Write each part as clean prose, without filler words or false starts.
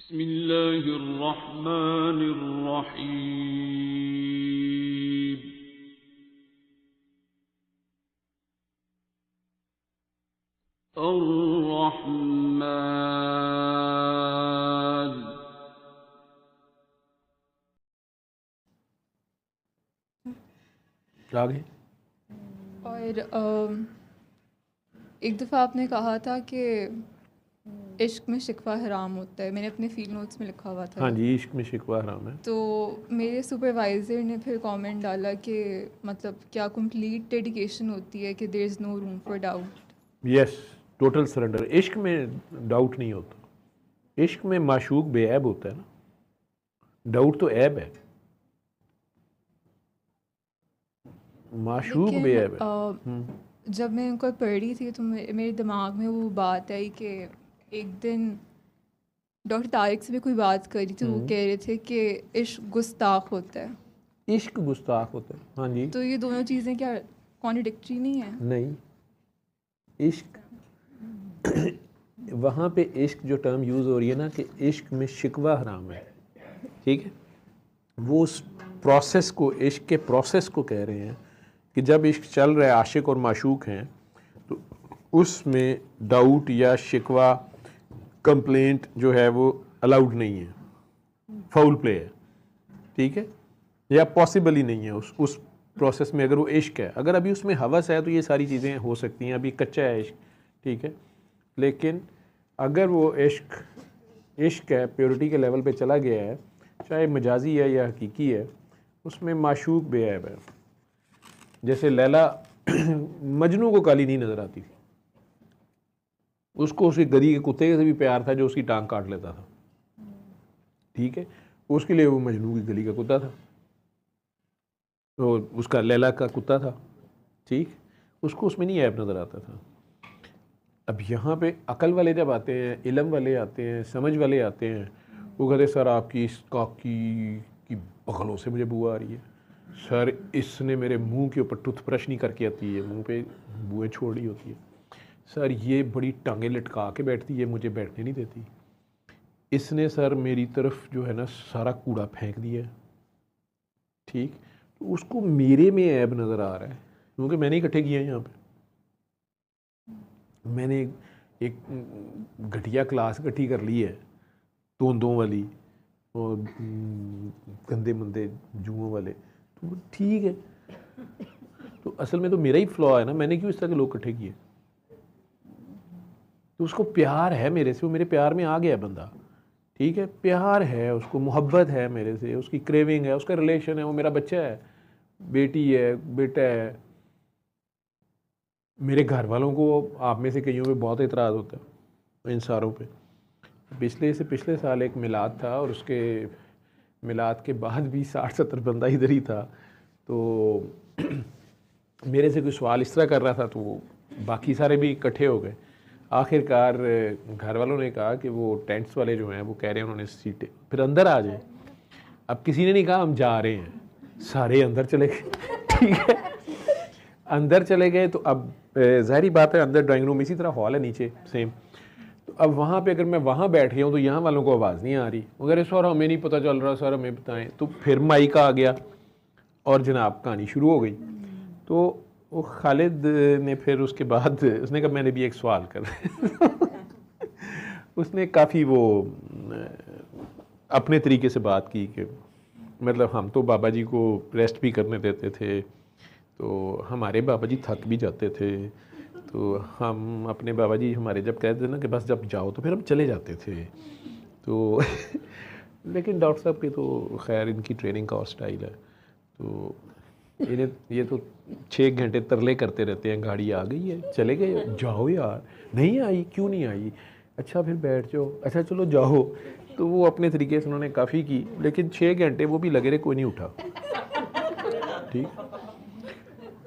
बिस्मिल्लाहिर्रहमानिर्रहीम। अर्रहमान। आगे। और एक दफ़ा आपने कहा था कि इश्क में शिकवा हराम होता है। मैंने अपने फील्ड नोट्स में लिखा हुआ था हाँ ये। जी, इश्क में शिकवा हराम है। तो मेरे सुपरवाइज़र ने फिर कमेंट डाला कि मतलब क्या कंप्लीट डेडिकेशन होती है कि there is no room for doubt. Yes, total surrender. इश्क में डाउट नहीं होता। इश्क में माशूक बेऐब होता है ना, डाउट तो ऐब है। माशूक लेकिन बेऐब है। जब मैं उनको पढ़ी थी तो मेरे दिमाग में वो बात आई कि एक दिन डॉक्टर तारिक से भी कोई बात करी थी। वो कह रहे थे कि इश्क गुस्ताख होता है। इश्क गुस्ताख होता है, हाँ जी। तो ये दोनों चीज़ें क्या कॉन्ट्रडिक्टरी नहीं है? नहीं, इश्क वहाँ पे इश्क जो टर्म यूज़ हो रही है ना कि इश्क में शिकवा हराम है, ठीक है, वो उस प्रोसेस को, इश्क के प्रोसेस को कह रहे हैं कि जब इश्क चल रहा है, आशिक और माशूक हैं, तो उसमें डाउट या शिकवा, कंप्लेंट जो है वो अलाउड नहीं है, फाउल प्ले है, ठीक है, या पॉसिबल ही नहीं है उस प्रोसेस में। अगर वो इश्क है, अगर अभी उसमें हवस है तो ये सारी चीज़ें हो सकती हैं, अभी कच्चा है इश्क, ठीक है। लेकिन अगर वो इश्क है, प्योरिटी के लेवल पे चला गया है, चाहे मजाजी है या हकीकी है, उसमें माशूक बेऐब है। जैसे लैला मजनू को काली नहीं नज़र आती थी, उसको उसी गधी के कुत्ते से भी प्यार था जो उसकी टांग काट लेता था, ठीक है, उसके लिए वो मजनू की गली का कुत्ता था, तो उसका लैला का कुत्ता था, ठीक, उसको उसमें नहीं ऐब नज़र आता था। अब यहाँ पे अकल वाले जब आते हैं, इल्म वाले आते हैं, समझ वाले आते हैं, वो कहते सर आपकी इस काकी की बगलों से मुझे बू आ रही है, सर इसने मेरे मुंह के ऊपर टूथब्रश नहीं करके आती है, मुंह पे बुएँ छोड़ रही होती है, सर ये बड़ी टांगें लटका के बैठती है, मुझे बैठने नहीं देती, इसने सर मेरी तरफ जो है ना सारा कूड़ा फेंक दिया है, ठीक। तो उसको मेरे में ऐब नज़र आ रहा है क्योंकि मैंने इकट्ठे किए हैं यहाँ पे, मैंने एक घटिया क्लास इकट्ठी कर ली है, तोंदों वाली और गंदे मंदे जुओं वाले, तो ठीक है, तो असल में तो मेरा ही फ्लॉ है ना, मैंने क्यों इस तरह के लोग इकट्ठे किए। तो उसको प्यार है मेरे से, वो मेरे प्यार में आ गया बंदा, ठीक है, प्यार है उसको, मोहब्बत है मेरे से, उसकी क्रेविंग है, उसका रिलेशन है, वो मेरा बच्चा है, बेटी है, बेटा है। मेरे घर वालों को आप में से कईयों पे बहुत इतराज़ होता है इन सारों पे। पिछले साल एक मिलाद था और उसके मिलाद के बाद भी 60-70 बंदा इधर ही था, तो मेरे से कोई सवाल इस तरह कर रहा था तो बाकी सारे भी इकट्ठे हो गए। आखिरकार घर वालों ने कहा कि वो टेंट्स वाले जो हैं वो कह रहे हैं उन्होंने सीटें, फिर अंदर आ जाए। अब किसी ने नहीं कहा हम जा रहे हैं, सारे अंदर चले गए, ठीक है, अंदर चले गए। तो अब ज़ाहिरी बात है, अंदर ड्राइंग रूम इसी तरह हॉल है नीचे सेम, तो अब वहाँ पे अगर मैं वहाँ बैठ गया हूँ तो यहाँ वालों को आवाज़ नहीं आ रही, मगर सर हमें नहीं पता चल रहा, सर हमें बताएं। तो फिर माइक आ गया और जनाब कहानी शुरू हो गई। तो वो खालिद ने फिर उसके बाद उसने कहा मैंने भी एक सवाल कर उसने काफ़ी वो अपने तरीके से बात की कि मतलब हम तो बाबा जी को रेस्ट भी करने देते थे, तो हमारे बाबा जी थक भी जाते थे, तो हम अपने बाबा जी हमारे जब कहते थे ना कि बस जब जाओ तो फिर हम चले जाते थे, तो लेकिन डॉक्टर साहब की तो खैर इनकी ट्रेनिंग का और स्टाइल है, तो इन्हें ये तो 6 घंटे तरले करते रहते हैं, गाड़ी आ गई है, चले गए, जाओ यार, नहीं आई, क्यों नहीं आई, अच्छा फिर बैठ जाओ, अच्छा चलो जाओ। तो वो अपने तरीके से उन्होंने काफ़ी की, लेकिन 6 घंटे वो भी लगे रहे, कोई नहीं उठा, ठीक।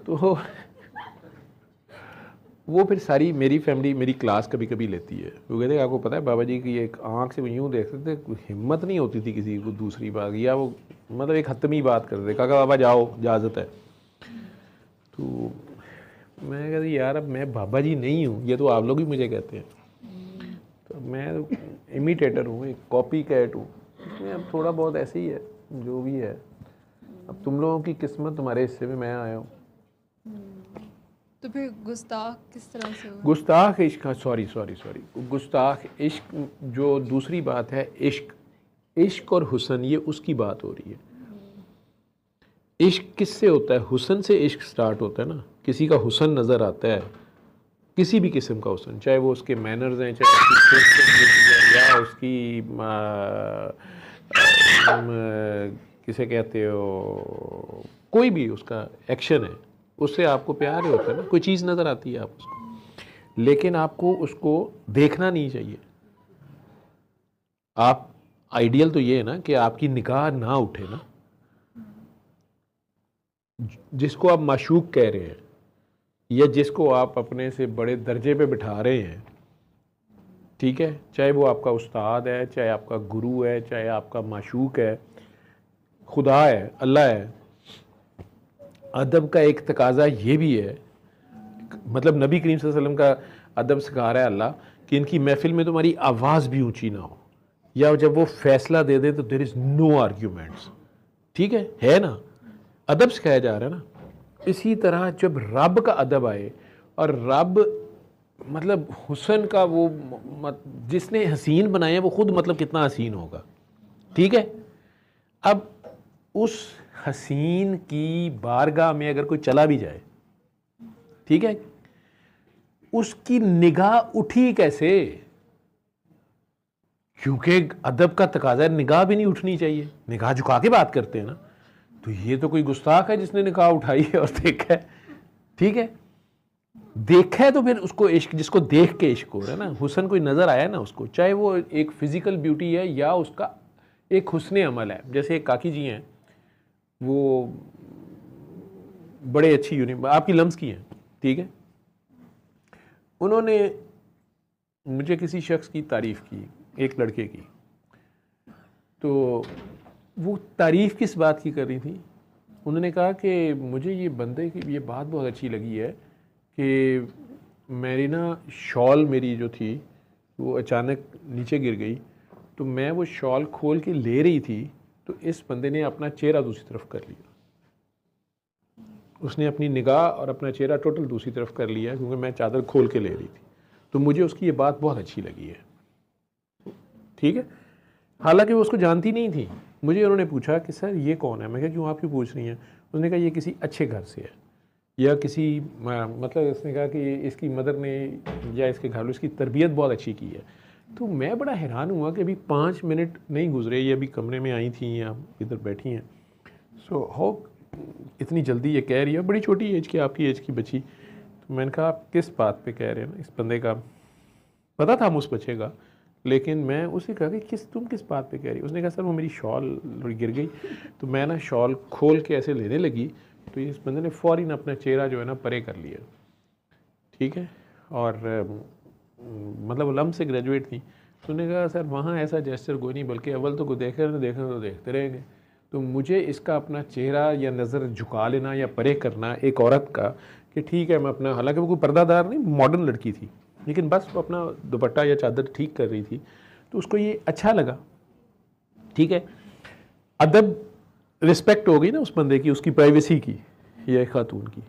तो वो फिर सारी मेरी फैमिली मेरी क्लास कभी कभी लेती है, वो कहते हैं आपको पता है बाबा जी की एक आंख से वो यूँ देखते थे, हिम्मत नहीं होती थी किसी को दूसरी बात, या वो मतलब एक हतमी बात करते, काका बाबा जाओ इजाज़त है। तो मैं कहती यार अब मैं बाबा जी नहीं हूँ, ये तो आप लोग ही मुझे कहते हैं, तो मैं इमिटेटर हूँ, एक कॉपी कैट हूँ, इसमें अब थोड़ा बहुत ऐसे ही है जो भी है। अब तुम लोगों की किस्मत, तुम्हारे हिस्से में मैं आया हूँ। तो फिर गुस्ताख किस तरह से हुआ? गुस्ताख इश्क, सॉरी, गुस्ताख इश्क जो दूसरी बात है, इश्क और हुसन, ये उसकी बात हो रही है। इश्क किससे होता है? हुसन से इश्क स्टार्ट होता है ना। किसी का हुसन नज़र आता है, किसी भी किस्म का हुसन, चाहे वो उसके मैनर्स हैं, चाहे उसकी या उसकी किसे कहते हो, कोई भी उसका एक्शन है, उससे आपको प्यार ही होता है ना। कोई चीज़ नज़र आती है आप उसको, लेकिन आपको उसको देखना नहीं चाहिए। आप आइडियल तो ये है ना कि आपकी निगाह ना उठे ना। जिसको आप माशूक कह रहे हैं या जिसको आप अपने से बड़े दर्जे पे बिठा रहे हैं, ठीक है, चाहे वो आपका उस्ताद है, चाहे आपका गुरु है, चाहे आपका माशूक है, खुदा है, अल्लाह है। अदब का एक तकाजा ये भी है, मतलब नबी करीम सल्लल्लाहु अलैहि वसल्लम का अदब सिखा रहा है अल्लाह कि इनकी महफिल में तुम्हारी आवाज़ भी ऊंची ना हो, या जब वो फैसला दे दे तो देयर इज़ नो आर्ग्यूमेंट्स। ठीक है ना, अदब सिखाया जा रहा है ना। इसी तरह जब रब का अदब आए, और रब मतलब हुसन का वो जिसने हसीन बनाया वो खुद मतलब कितना हसीन होगा, ठीक है। अब उस हसीन की बारगाह में अगर कोई चला भी जाए, ठीक है, उसकी निगाह उठी कैसे? क्योंकि अदब का तकाजा निगाह भी नहीं उठनी चाहिए, निगाह झुका के बात करते हैं ना। तो ये तो कोई गुस्ताख है जिसने निगाह उठाई है और देखा है, ठीक है। देखा है तो फिर उसको इश्क, जिसको देख के इश्क हो रहा है ना, हुसन कोई नज़र आया ना उसको, चाहे वो एक फिजिकल ब्यूटी है या उसका एक हुस्न अमल है। जैसे एक काकी जी हैं, वो बड़े अच्छी आपकी लम्स की हैं, ठीक है। उन्होंने मुझे किसी शख्स की तारीफ़ की, एक लड़के की, तो वो तारीफ़ किस बात की कर रही थी? उन्होंने कहा कि मुझे ये बंदे की ये बात बहुत अच्छी लगी है कि मेरी ना शॉल मेरी जो थी वो अचानक नीचे गिर गई, तो मैं वो शॉल खोल के ले रही थी, तो इस बंदे ने अपना चेहरा दूसरी तरफ कर लिया। उसने अपनी निगाह और अपना चेहरा टोटल दूसरी तरफ कर लिया क्योंकि मैं चादर खोल के ले रही थी। तो मुझे उसकी ये बात बहुत अच्छी लगी है, ठीक है। हालांकि वो उसको जानती नहीं थी। मुझे उन्होंने पूछा कि सर ये कौन है? मैं कहा क्यों, आप क्यों पूछ रही हैं? उसने कहा ये किसी अच्छे घर से है, या किसी मतलब इसने कहा कि इसकी मदर ने या इसके घर में इसकी तरबियत बहुत अच्छी की है। तो मैं बड़ा हैरान हुआ कि अभी 5 मिनट नहीं गुजरे, ये अभी कमरे में आई थी या इधर बैठी हैं, सो हो इतनी जल्दी ये कह रही है, बड़ी छोटी एज की, आपकी एज की बच्ची। तो मैंने कहा आप किस बात पे कह रहे हैं ना, इस बंदे का पता था मुझ बच्चे का, लेकिन मैं उसे कहा कि तुम किस बात पे कह रही? उसने कहा सर वो मेरी शॉल गिर गई, तो मैं ना शॉल खोल के ऐसे लेने लगी, तो इस बंदे ने फ़ौरन अपना चेहरा जो है ना परे कर लिया, ठीक है। और मतलब लम से ग्रेजुएट थी। तो उन्होंने कहा सर वहाँ ऐसा जेस्चर कोई नहीं, बल्कि अव्वल तो कोई देखे ना देखे तो देखते रहेंगे। तो मुझे इसका अपना चेहरा या नज़र झुका लेना या परे करना एक औरत का, कि ठीक है मैं अपना, हालांकि वो कोई पर्दादार नहीं, मॉडर्न लड़की थी, लेकिन बस वो अपना दुपट्टा या चादर ठीक कर रही थी, तो उसको ये अच्छा लगा, ठीक है। अदब, रिस्पेक्ट हो गई ना उस बंदे की, उसकी प्राइवेसी की या एक खातून की।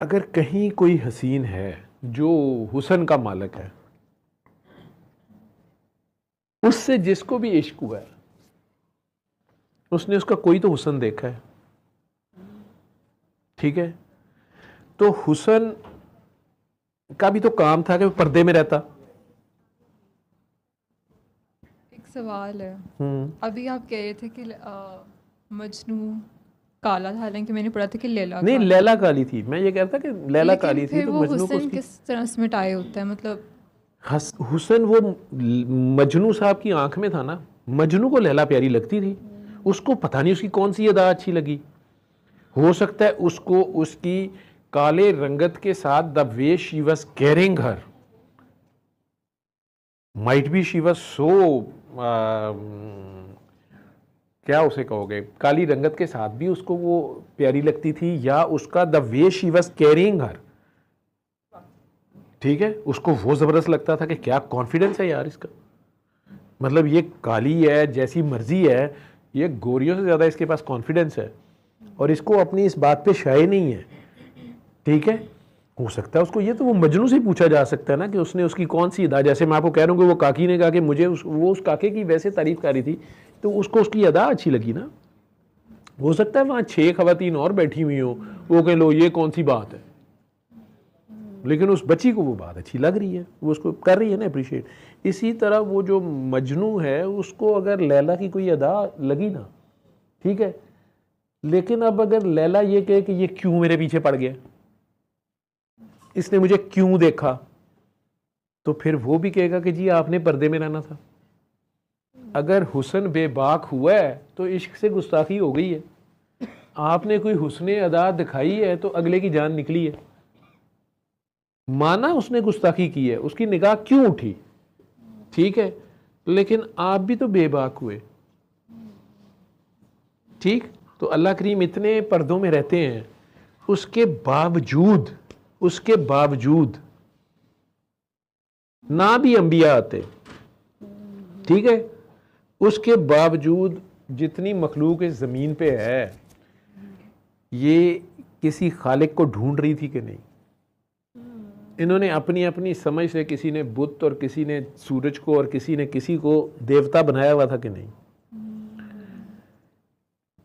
अगर कहीं कोई हसीन है जो हुसन का मालिक है, उससे जिसको भी इश्क हुआ है, उसने उसका कोई तो हुसन देखा है, ठीक है। तो हुसन का भी तो काम था कि वो पर्दे में रहता। एक सवाल है, अभी आप कह रहे थे कि मजनू काला था, हालांकि मैंने पढ़ा था कि लैला नहीं, लैला काली थी। मैं ये कहता कि लैला काली थी, तो वो मजनू को हुसन किस तरह से मिटाए होता है? मतलब हुसन वो मजनू साहब की आंख में था ना। मजनू को लैला प्यारी लगती थी, उसको पता नहीं उसकी कौन सी अदा अच्छी लगी। हो सकता है उसको उसकी काले रंगत के साथ the way she was carrying her, might be she was so, क्या उसे कहोगे, काली रंगत के साथ भी उसको वो प्यारी लगती थी, या उसका the way she was carrying हर, ठीक है, उसको वो ज़बरदस्त लगता था कि क्या कॉन्फिडेंस है यार इसका, मतलब ये काली है जैसी मर्जी है, ये गोरियों से ज़्यादा इसके पास कॉन्फिडेंस है और इसको अपनी इस बात पे शाये नहीं है। ठीक है, हो सकता है उसको, ये तो वो मजनू से पूछा जा सकता है ना कि उसने उसकी कौन सी अदा, जैसे मैं आपको कह रहा हूँ कि वो काकी ने कहा कि मुझे वो उस काके की वैसे तारीफ कर रही थी तो उसको उसकी अदा अच्छी लगी ना। हो सकता है वहाँ 6 खवातीन और बैठी हुई हो, वो कह लो ये कौन सी बात है, लेकिन उस बच्ची को वो बात अच्छी लग रही है, वो उसको कर रही है ना अप्रिशिएट। इसी तरह वो जो मजनू है उसको अगर लैला की कोई अदा लगी ना, ठीक है, लेकिन अब अगर लैला ये कहे कि ये क्यों मेरे पीछे पड़ गया, इसने मुझे क्यों देखा, तो फिर वो भी कहेगा कि जी आपने पर्दे में रहना था। अगर हुस्न बेबाक हुआ है तो इश्क से गुस्ताखी हो गई है, आपने कोई हुस्न अदा दिखाई है तो अगले की जान निकली है, माना उसने गुस्ताखी की है, उसकी निगाह क्यों उठी, ठीक है, लेकिन आप भी तो बेबाक हुए। ठीक, तो अल्लाह करीम इतने पर्दों में रहते हैं, उसके बावजूद ना भी अंबिया आते, ठीक है, उसके बावजूद जितनी मखलूक इस ज़मीन पे है ये किसी खालिक को ढूंढ रही थी कि नहीं। इन्होंने अपनी अपनी समझ से, किसी ने बुत और किसी ने सूरज को और किसी ने किसी को देवता बनाया हुआ था कि नहीं,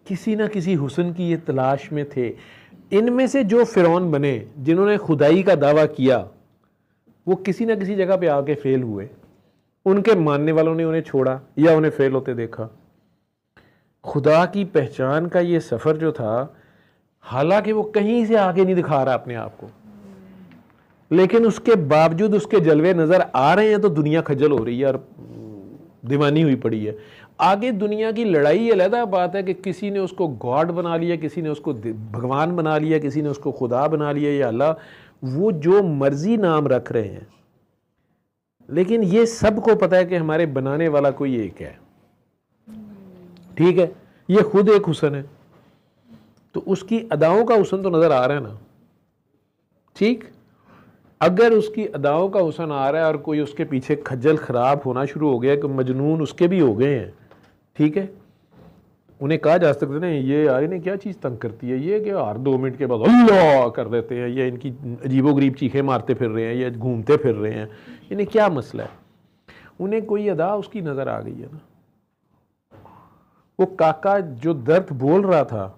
किसी ना किसी हुस्न की ये तलाश में थे। इनमें से जो फिरौन बने जिन्होंने खुदाई का दावा किया वो किसी ना किसी जगह पे आके फेल हुए, उनके मानने वालों ने उन्हें छोड़ा या उन्हें फेल होते देखा। खुदा की पहचान का ये सफ़र जो था, हालांकि वो कहीं से आगे नहीं दिखा रहा अपने आप को, लेकिन उसके बावजूद उसके जलवे नज़र आ रहे हैं तो दुनिया खजल हो रही है और दीवानी हुई पड़ी है। आगे दुनिया की लड़ाई अलग बात है कि किसी ने उसको गॉड बना लिया, किसी ने उसको भगवान बना लिया, किसी ने उसको खुदा बना लिया या अल्लाह, वो जो मर्जी नाम रख रहे हैं, लेकिन ये सबको पता है कि हमारे बनाने वाला कोई एक है। ठीक है, ये खुद एक हुस्न है, तो उसकी अदाओं का हुस्न तो नज़र आ रहा है ना। ठीक, अगर उसकी अदाओं का हुस्न आ रहा है और कोई उसके पीछे खज्जल ख़राब होना शुरू हो गया कि मजनून उसके भी हो गए हैं, ठीक है, उन्हें कहा जा सकता है ना ये यार इन्हें क्या चीज़ तंग करती है, ये कि हर 2 मिनट के बाद अल्लाह कर देते हैं, या इनकी अजीबोगरीब चीखें मारते फिर रहे हैं या घूमते फिर रहे हैं, इन्हें क्या मसला है। उन्हें कोई अदा उसकी नज़र आ गई है ना। वो काका जो दर्द बोल रहा था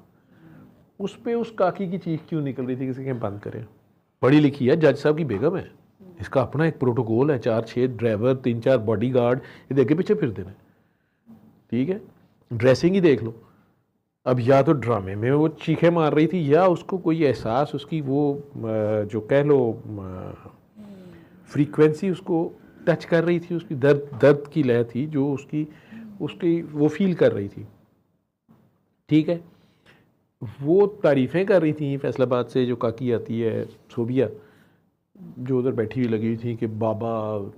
उस पर उस काकी की चीख क्यों निकल रही थी, किसी के बंद करें। पढ़ी लिखी है, जज साहब की बेगम है, इसका अपना एक प्रोटोकॉल है, 4-6 ड्राइवर, 3-4 बॉडीगार्ड, ये देखे पीछे फिर देना। ठीक है, ड्रेसिंग ही देख लो। अब या तो ड्रामे में वो चीखें मार रही थी या उसको कोई एहसास, उसकी वो जो कह लो फ्रीक्वेंसी उसको टच कर रही थी, उसकी दर्द की लय थी जो उसकी वो फील कर रही थी। ठीक है, वो तारीफ़ें कर रही थी फैसलाबाद से जो काकी आती है सोबिया, जो उधर बैठी हुई लगी हुई थी कि बाबा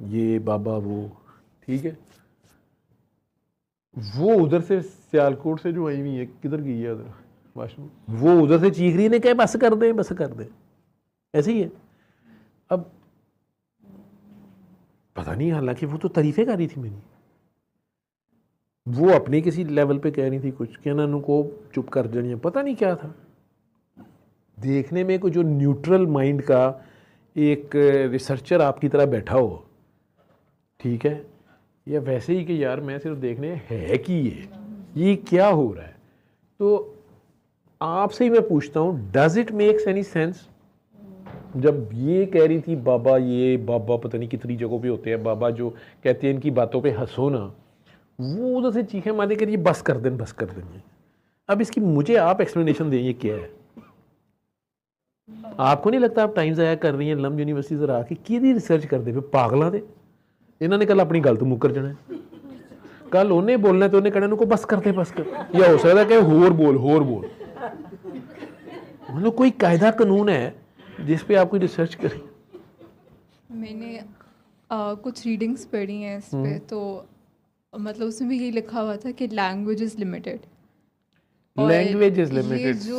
ये बाबा वो। ठीक है, वो उधर से सियालकोट से जो आई हुई है, किधर गई है उधर वाशरूम, वो उधर से चीख रही ने कहा बस कर दे बस कर दे, ऐसे ही है। अब पता नहीं, हालांकि वो तो तारीफ़ें कर रही थी मेरी, वो अपने किसी लेवल पे कह रही थी कुछ, कहना उनको चुप कर जानी, पता नहीं क्या था। देखने में कोई जो न्यूट्रल माइंड का एक रिसर्चर आपकी तरह बैठा हो, ठीक है, या वैसे ही कि यार मैं सिर्फ देखने है कि ये क्या हो रहा है। तो आपसे ही मैं पूछता हूँ, does it makes any sense? जब ये कह रही थी बाबा, ये बाबा पता नहीं कितनी जगहों पे होते हैं बाबा जो कहते हैं इनकी बातों पे हंसो ना, वो उधर से चीखें मारने के लिए बस कर दें बस कर दें। अब इसकी मुझे आप एक्सप्लेनेशन दें, ये क्या है? आपको नहीं लगता आप टाइम ज़ाया कर रही हैं? लम यूनिवर्सिटी जरा आके की रिसर्च कर दे, पागलों दे, इन्होंने कल अपनी गल तो मुकर जाना है, कल उन्हें बोलना तो उन्हें कहना उनको बस करते बस कर, या हो सकता है कि होर बोल। मतलब कोई कायदा कानून है जिस पे आप कोई रिसर्च करें? मैंने कुछ रीडिंग्स पढ़ी हैं इस पे, तो मतलब उसमें भी यही लिखा हुआ था कि लैंग्वेज इज़ लिमिटेड,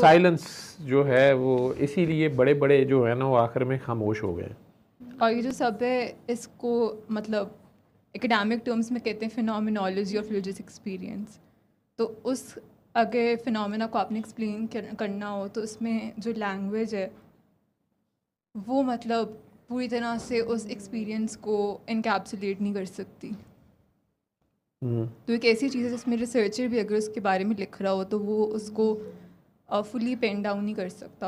साइलेंस जो है वो इसीलिए बड़े बड़े जो है ना वो आखिर में खामोश हो गए। और ये जो सब है इसको मतलब एकेडमिक टर्म्स में कहते हैं फिनोमिनोलॉजी ऑफ रिलीजियस एक्सपीरियंस। तो उस अगर फिनोमेना को आपने एक्सप्लेन करना हो तो उसमें जो लैंग्वेज है वो मतलब पूरी तरह से उस एक्सपीरियंस को इनकैप्सुलेट नहीं कर सकती। तो एक ऐसी चीज़ है जिसमें रिसर्चर भी अगर उसके बारे में लिख रहा हो तो वो उसको फुली पेन डाउन नहीं कर सकता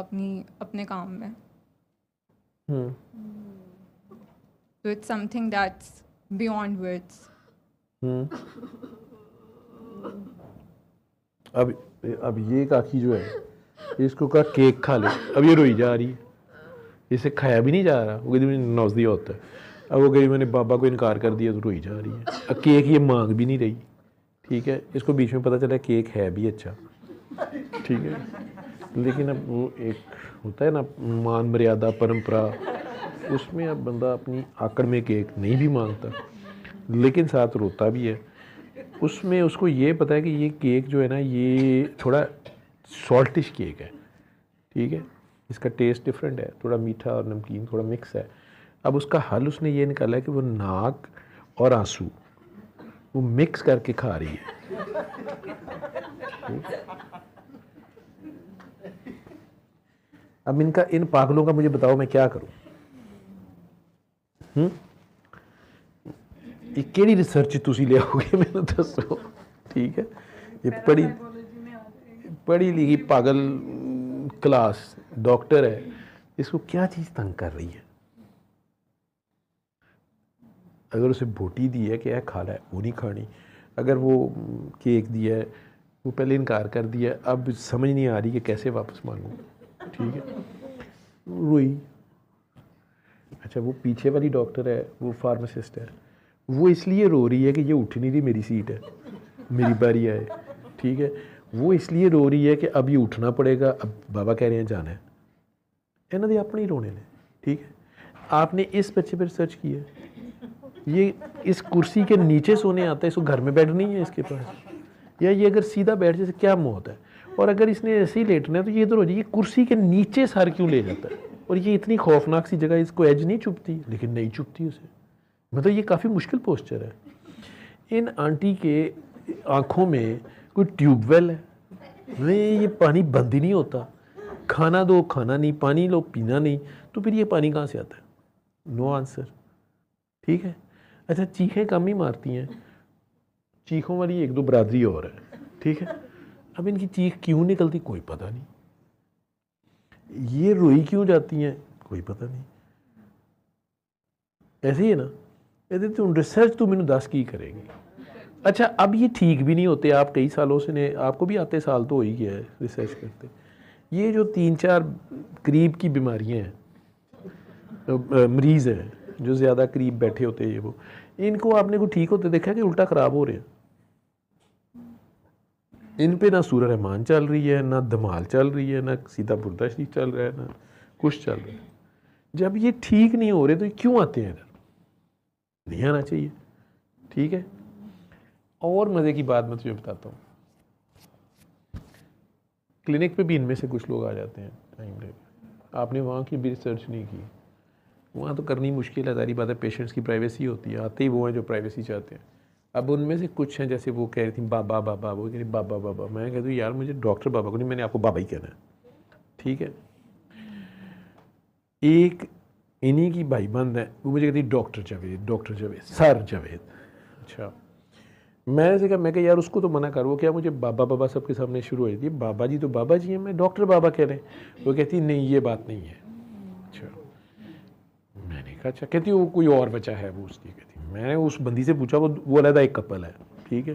अपने काम में। तो it's something that's beyond words. अब ये काकी जो है इसको कहा केक खा ले, अब ये रोई जा रही है, इसे खाया भी नहीं जा रहा, वो कहती मैंने नौज दिया होता है। अब वो कही मैंने बाबा को इनकार कर दिया तो रोई जा रही है। अब केक ये मांग भी नहीं रही, ठीक है। इसको बीच में पता चला केक है भी अच्छा, ठीक है, लेकिन अब वो एक होता है ना मान मर्यादा परंपरा, उसमें अब बंदा अपनी आकड़ में केक नहीं भी मांगता लेकिन साथ रोता भी है। उसमें उसको ये पता है कि ये केक जो है ना ये थोड़ा सॉल्टिश केक है, ठीक है, इसका टेस्ट डिफरेंट है, थोड़ा मीठा और नमकीन थोड़ा मिक्स है। अब उसका हल उसने ये निकाला है कि वो नाक और आंसू वो मिक्स करके खा रही है। अब इन पागलों का मुझे बताओ मैं क्या करूं? ये केड़ी रिसर्च तुसी ले आओगे मैंने दसो, ठीक है। ये पढ़ी लिखी पागल क्लास डॉक्टर है, इसको क्या चीज़ तंग कर रही है? अगर उसे बोटी दी है कि यह खा है वो नहीं खानी, अगर वो केक दिया है वो पहले इनकार कर दिया, अब समझ नहीं आ रही कि कैसे वापस मांगूं, ठीक है, रोई। अच्छा वो पीछे वाली डॉक्टर है वो फार्मासिस्ट है, वो इसलिए रो रही है कि ये उठ नहीं रही, मेरी सीट है, मेरी बारी आए, ठीक है। वो इसलिए रो रही है कि अब ये उठना पड़ेगा, अब बाबा कह रहे हैं जाना है, इन्होंने अपने ही रोने ने, ठीक है। आपने इस बच्चे पर रिसर्च की है, ये इस कुर्सी के नीचे सोने आता है, इसको घर में बेड नहीं है इसके पास, या ये अगर सीधा बैठ जाए क्या मौत है। और अगर इसने ऐसे ही लेटना है तो ये इधर हो जाए, ये कुर्सी के नीचे सर क्यों ले जाता है? और ये इतनी खौफनाक सी जगह, इसको एज नहीं चुभती, लेकिन नहीं चुभती उसे, मतलब ये काफ़ी मुश्किल पोस्चर है। इन आंटी के आँखों में कोई ट्यूबवेल है नहीं, ये पानी बंद ही नहीं होता, खाना दो खाना नहीं, पानी लो पीना नहीं, तो फिर ये पानी कहाँ से आता है? नो आंसर, ठीक है। अच्छा चीखें कम ही मारती हैं, चीखों वाली एक दो बरादरी और है, ठीक है। अब इनकी चीख क्यों निकलती कोई पता नहीं, ये रोई क्यों जाती हैं कोई पता नहीं। ऐसे ही है ना, यदि तुम रिसर्च तो मैंने 10 की करेगी। अच्छा अब ये ठीक भी नहीं होते, आप कई सालों से ने आपको भी आते साल तो हो ही गया है रिसर्च करते। ये जो 3-4 करीब की बीमारियां हैं, मरीज़ हैं जो ज़्यादा करीब बैठे होते हैं, ये वो इनको आपने को ठीक होते देखा कि उल्टा ख़राब हो रहे हैं। इन पे ना सूरह रहमान चल रही है, ना धमाल चल रही है, ना सीधा बुर्दा शरीफ चल रहा है, ना कुछ चल रहा है। जब ये ठीक नहीं हो रहे तो ये क्यों आते हैं इधर? नहीं आना चाहिए, ठीक है। और मज़े की बात मैं तुझे बताता हूँ, क्लिनिक पे भी इनमें से कुछ लोग आ जाते हैं टाइम पे, आपने वहाँ की भी रिसर्च नहीं की, वहाँ तो करनी मुश्किल है, सारी बात है, पेशेंट्स की प्राइवेसी होती है, आते ही वो हैं जो प्राइवेसी चाहते हैं। अब उनमें से कुछ हैं जैसे वो कह रही थी बाबा बाबा, वो कह रही बाबा बाबा, मैं कहती हूँ यार मुझे डॉक्टर बाबा को नहीं, मैंने आपको बाबा ही कहना है, ठीक है। एक इन्हीं की भाईबंद है, वो मुझे कहती डॉक्टर जावेद सर जावेद। अच्छा मैंने से कहा, मैं यार उसको तो मना कर, वो क्या मुझे बाबा बाबा सबके सामने शुरू हो जाती है, बाबा जी तो बाबा जी हैं, मैं डॉक्टर बाबा कह रहे हैं। वो कहती नहीं ये बात नहीं है। अच्छा मैंने कहा अच्छा, कहती वो कोई और बच्चा है वो उसकी, कहती मैंने उस बंदी से पूछा, वो अलग एक कपल है, ठीक है।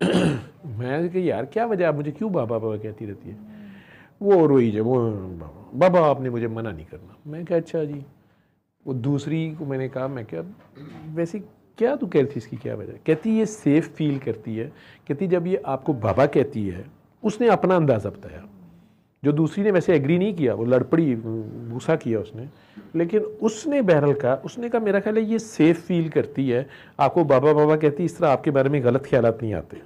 मैं कहा यार क्या वजह, आप मुझे क्यों बाबा बाबा कहती रहती है? वो रोई जब वो बाबा आपने मुझे मना नहीं करना। मैं कहा अच्छा जी। वो दूसरी को मैंने कहा, मैं क्या वैसे क्या तू कहती इसकी क्या वजह? कहती ये सेफ़ फील करती है, कहती जब ये आपको बाबा कहती है, उसने अपना अंदाज़ा बताया, जो दूसरी ने वैसे एग्री नहीं किया, वो लड़ पड़ी, गुस्सा किया उसने, लेकिन उसने बहरहाल कहा, उसने कहा मेरा ख्याल है ये सेफ़ फील करती है, आपको बाबा बाबा कहती, इस तरह आपके बारे में गलत ख्यालात नहीं आते।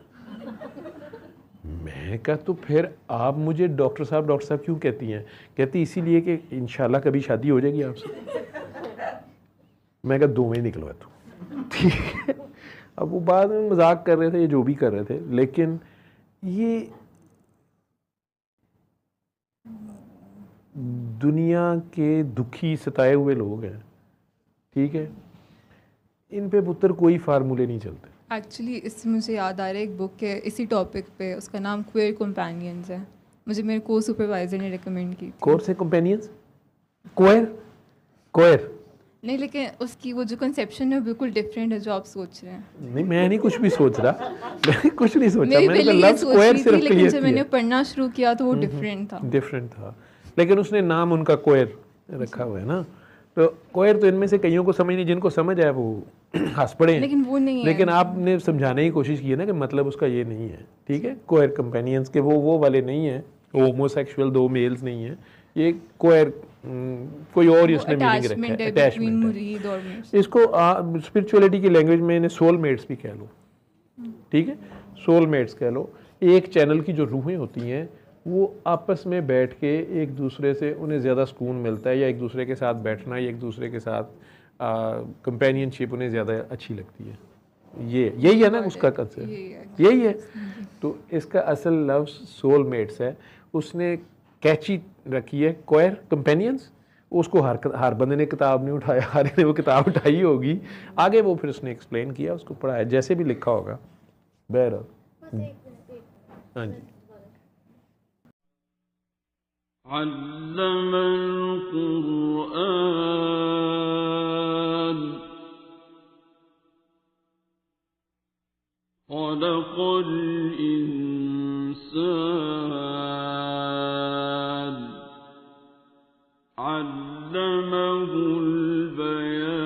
मैं कहा तो फिर आप मुझे डॉक्टर साहब क्यों कहती हैं? कहती इसीलिए कि इंशाल्लाह कभी शादी हो जाएगी आपसे। मैं कहा 2 में निकलो तू, ठीक है। अब वो बाद में मजाक कर रहे थे, ये जो भी कर रहे थे, लेकिन ये दुनिया के दुखी सताए हुए लोग हैं, ठीक है, इन पे पुत्र कोई फार्मूले नहीं चलते। एक्चुअली इससे मुझे याद आ रहा है एक बुक है इसी टॉपिक पे, उसका नाम क्वेयर कंपेनियंस है, मुझे मेरे को सुपरवाइजर ने रिकमेंड की थी। कोर्स है कंपेनियंस, क्वेयर, क्वेयर नहीं, लेकिन उसकी वो जो कंसेप्शन है बिल्कुल डिफरेंट है जो आप सोच रहे हैं। नहीं, मैं नहीं कुछ भी सोच रहा, मैंने कुछ नहीं सोचा, मैं मैंने पहले तो ये लव सोच स्क्वायर रही थी, सिर्फ लेकिन क्लियर जब मैंने किया, पढ़ना शुरू किया तो वो डिफरेंट था। डिफरेंट था, लेकिन उसने नाम उनका क्वेयर रखा हुआ है ना, तो क्वेयर तो इनमें से कईयों को समझ नहीं, जिनको समझ आया वो हंस पड़े हैं, लेकिन वो नहीं है। लेकिन आपने समझाने की कोशिश की है ना कि मतलब उसका ये नहीं है, ठीक है, क्वेयर कंपेनियंस के वो वाले नहीं है, होमोसेक्सुअल 2 मेल्स नहीं है, ये क्वेयर कोई और ही उसने मीनिंग रखा है, अटैचमेंट है। मुरीद और इसको स्पिरिचुअलिटी की लैंग्वेज में इन्हें सोलमेट्स भी कह लो, ठीक है, सोलमेट्स कह लो। एक चैनल की जो रूहें होती हैं वो आपस में बैठ के एक दूसरे से उन्हें ज़्यादा सुकून मिलता है, या एक दूसरे के साथ बैठना, या एक दूसरे के साथ कंपेनियनशिप उन्हें ज़्यादा अच्छी लगती है। यही है ना उसका कंसेप्ट, यही है। तो इसका असल लफ्ज़ सोलमेट्स है, उसने कैची रखी है क्वेयर कंपेनियंस, उसको हर बंदे ने किताब नहीं उठाया, हर ने वो किताब उठाई होगी, आगे वो फिर उसने एक्सप्लेन किया, उसको पढ़ाया, जैसे भी लिखा होगा। बहरहाल हाँ जी। अल्लमल कुरआन खलक़ल इंसान अल्लमहुल बयान